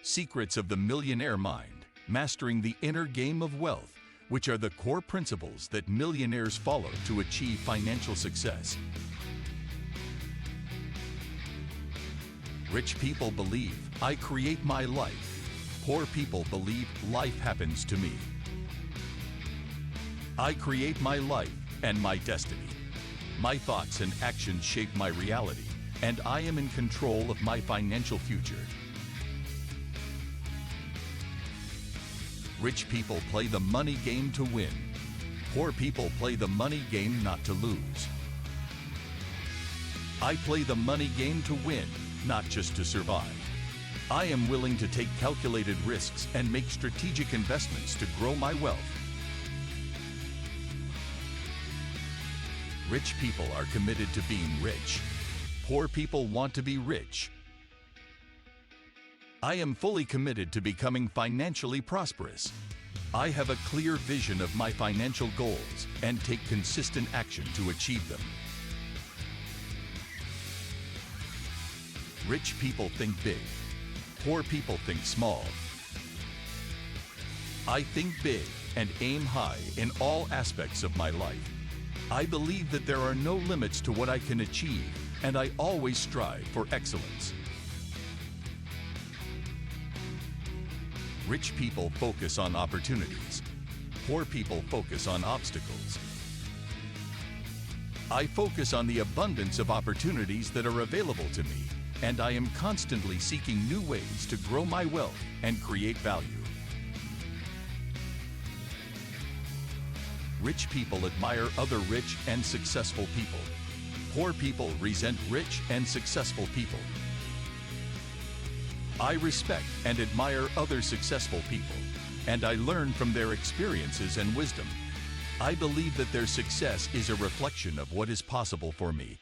Secrets of the Millionaire Mind, Mastering the Inner Game of Wealth, which are the core principles that millionaires follow to achieve financial success. Rich people believe, I create my life. Poor people believe, life happens to me. I create my life and my destiny. My thoughts and actions shape my reality, and I am in control of my financial future. Rich people play the money game to win. Poor people play the money game not to lose. I play the money game to win, not just to survive. I am willing to take calculated risks and make strategic investments to grow my wealth. Rich people are committed to being rich. Poor people want to be rich. I am fully committed to becoming financially prosperous. I have a clear vision of my financial goals and take consistent action to achieve them. Rich people think big. Poor people think small. I think big and aim high in all aspects of my life. I believe that there are no limits to what I can achieve, and I always strive for excellence. Rich people focus on opportunities. Poor people focus on obstacles. I focus on the abundance of opportunities that are available to me, and I am constantly seeking new ways to grow my wealth and create value. Rich people admire other rich and successful people. Poor people resent rich and successful people. I respect and admire other successful people, and I learn from their experiences and wisdom. I believe that their success is a reflection of what is possible for me.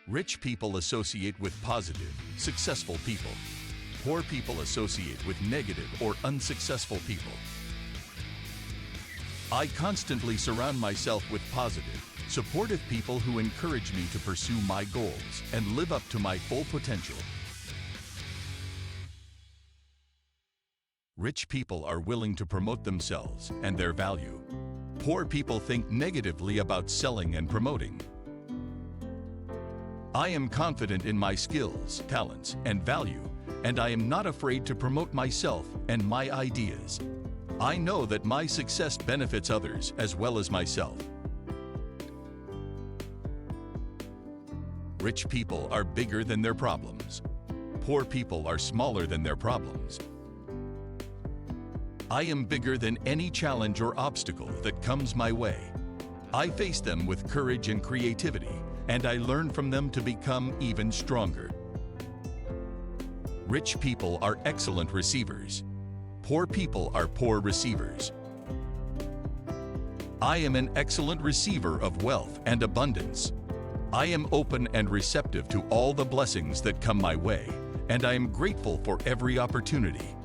Rich people associate with positive, successful people. Poor people associate with negative or unsuccessful people. I constantly surround myself with positive, supportive people who encourage me to pursue my goals and live up to my full potential. Rich people are willing to promote themselves and their value. Poor people think negatively about selling and promoting. I am confident in my skills, talents, and value, and I am not afraid to promote myself and my ideas. I know that my success benefits others as well as myself. Rich people are bigger than their problems. Poor people are smaller than their problems. I am bigger than any challenge or obstacle that comes my way. I face them with courage and creativity, and I learn from them to become even stronger. Rich people are excellent receivers. Poor people are poor receivers. I am an excellent receiver of wealth and abundance. I am open and receptive to all the blessings that come my way, and I am grateful for every opportunity.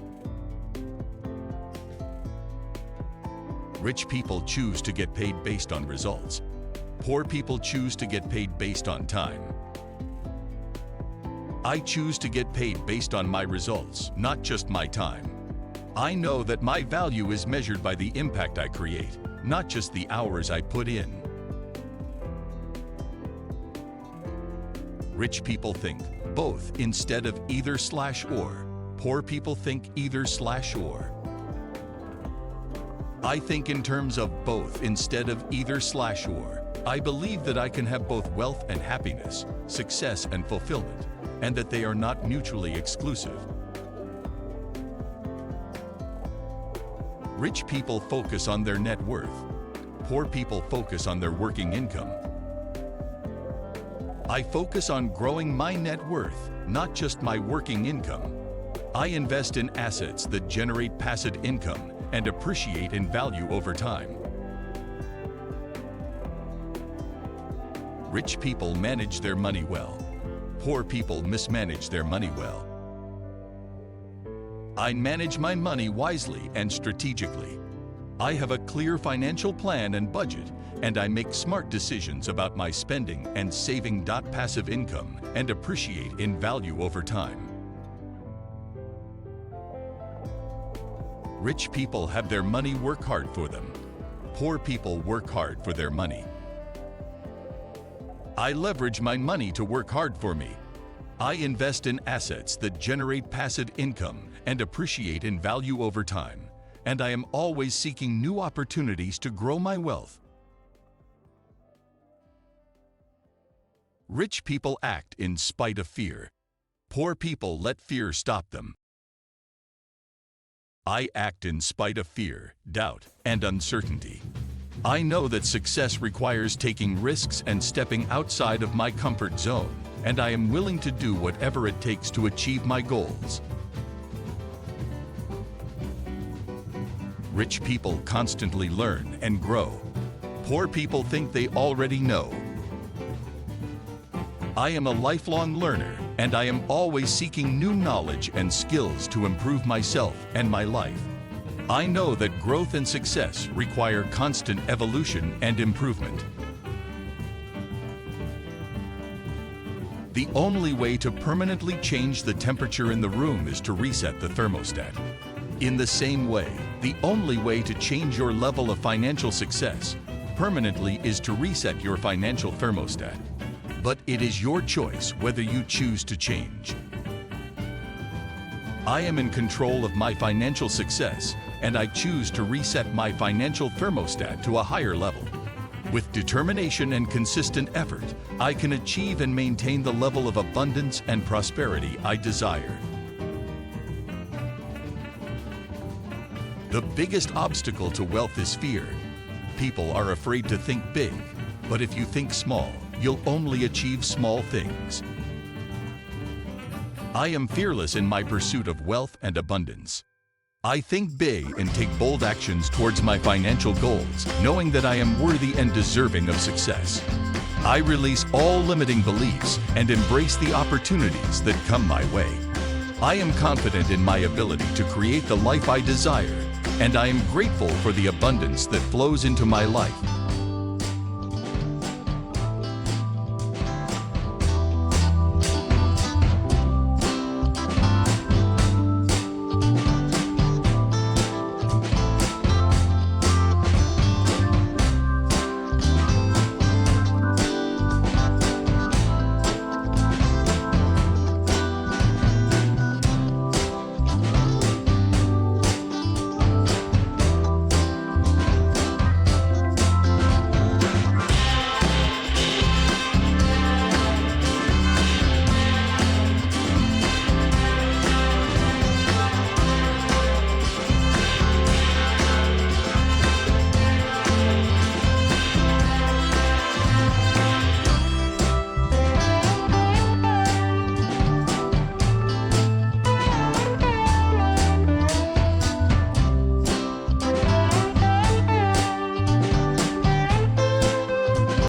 Rich people choose to get paid based on results. Poor people choose to get paid based on time. I choose to get paid based on my results, not just my time. I know that my value is measured by the impact I create, not just the hours I put in. Rich people think both instead of either/or. Poor people think either/or. I think in terms of both instead of either/or. I believe that I can have both wealth and happiness, success and fulfillment, and that they are not mutually exclusive. Rich people focus on their net worth. Poor people focus on their working income. I focus on growing my net worth, not just my working income. I invest in assets that generate passive income and appreciate in value over time. Rich people manage their money well. Poor people mismanage their money well. I manage my money wisely and strategically. I have a clear financial plan and budget, and I make smart decisions about my spending and saving. Passive income and appreciate in value over time. Rich people have their money work hard for them. Poor people work hard for their money. I leverage my money to work hard for me. I invest in assets that generate passive income and appreciate in value over time. And I am always seeking new opportunities to grow my wealth. Rich people act in spite of fear. Poor people let fear stop them. I act in spite of fear, doubt, and uncertainty. I know that success requires taking risks and stepping outside of my comfort zone, and I am willing to do whatever it takes to achieve my goals. Rich people constantly learn and grow. Poor people think they already know. I am a lifelong learner, and I am always seeking new knowledge and skills to improve myself and my life. I know that growth and success require constant evolution and improvement. The only way to permanently change the temperature in the room is to reset the thermostat. In the same way, the only way to change your level of financial success permanently is to reset your financial thermostat. But it is your choice whether you choose to change. I am in control of my financial success, and I choose to reset my financial thermostat to a higher level. With determination and consistent effort, I can achieve and maintain the level of abundance and prosperity I desire. The biggest obstacle to wealth is fear. People are afraid to think big, but if you think small, you'll only achieve small things. I am fearless in my pursuit of wealth and abundance. I think big and take bold actions towards my financial goals, knowing that I am worthy and deserving of success. I release all limiting beliefs and embrace the opportunities that come my way. I am confident in my ability to create the life I desire, and I am grateful for the abundance that flows into my life.